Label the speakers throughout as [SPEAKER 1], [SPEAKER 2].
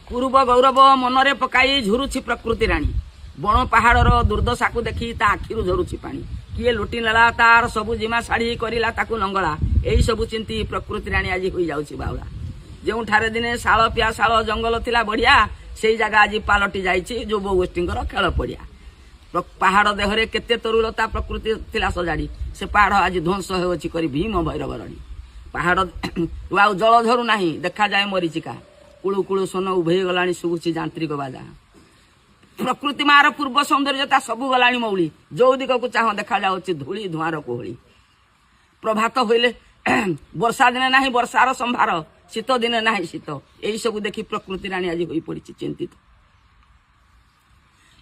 [SPEAKER 1] पूर्व गौरव मनरे पकाई झुरुछि प्रकृति राणी बण पहाड़र दुर्दशा को देखी ता आखिरु झरुछि पानी किए लुटि नेला तार सबु जिमा शाढ़ी करला ताकू लंगला एई सबु चिंती प्रकृति राणी आज होई जाउछि बाउला जो ठारे दिने शाल पियाशाल जंगल थिला बढ़िया से जगह आज पालटी जाइछि युव गोष्ठींकर खेल पड़िया पहाड़ देहरे केते तरुलता प्रकृति थिला सजाड़ी से पहाड़ आज ध्वंस होछि करी भीम भैरव रणी पहाड़ आ जल झरु नाही देखा जाए मरीचिका कुळु कुळु सोन उभे गलाणी सुबुछि जांत्रिक बाजा प्रकृति मार पूर्व सौंदर्यता सबु गलाणी मौली जो दिग को चाह देखा जाउछि धूली धुआर कोहली प्रभात होइले वर्षा दिने नाही वर्षार संभार शीत दिने नाही शीत एई सब देखि प्रकृति राणी आज होई पड़िछि चिंतित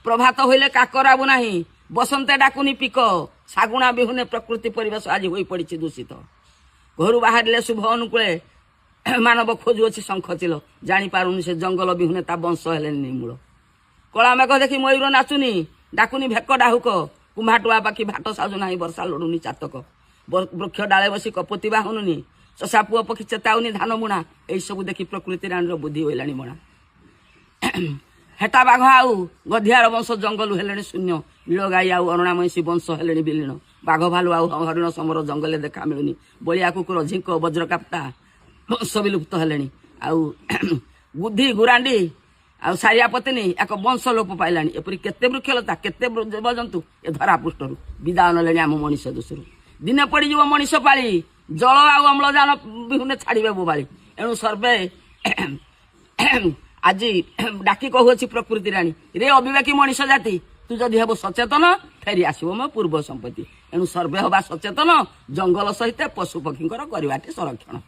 [SPEAKER 1] प्रभात होइले काकराबु नाही बसंते डाकुनी पिक सागुणा बिहुने प्रकृति परिवेश आज होई पड़िछि दूषित घर बाहर शुभ अनुकूले मानव खोजुअछि शंख चिल जानी पारुनी से जंगल बिहुने ता वंश हेले निमूल कला मेघ देखी मयूर नाचुनी डाकुनी भेक डाहुक कुम्भाटुआ पाखी भाट साजु नाही वर्षा लोडुनी चातक वृक्ष डाले बसी कपति बाहुनुनी चषा पुआ पक्षी चेताउनी धान बुणा यही सब देखी प्रकृति राणी बुद्धि होइलाणी बणा हेटा बाघ आउ गधियार वंश जंगल हेलेणी शून्य नील गाई आउ अरुणा महिषी वंश हेलेणी विलीन बाघ भालू आउ हरिण समर जंगल देखा मिलुनी बलिया कुकुर झिंक वज्रकाप्ता वंश विलुप्त हेलेणी आउ बुद्धि गुरांडी आ सारिया पत्नी एक वंश लोप पाइलानी एपरी केते वृक्षलता केते जीवजंतु ए धरा पृष्ठरू विदाय नलेनी आम मनीष दोषरू दिने पड़ीज मनीष पाली जल आउ अम्लजान बिहुने छाड़े बोबाली एणु सर्वे आज डाकी कहूँ प्रकृति राणी रे अविवेकी मनीष जाति तू जदि हेबु सचेतन फेरी आसो मो पूर्व संपत्ति एणु सर्वे हवा सचेतन जंगल सहित पशु पक्षी करवाटे संरक्षण।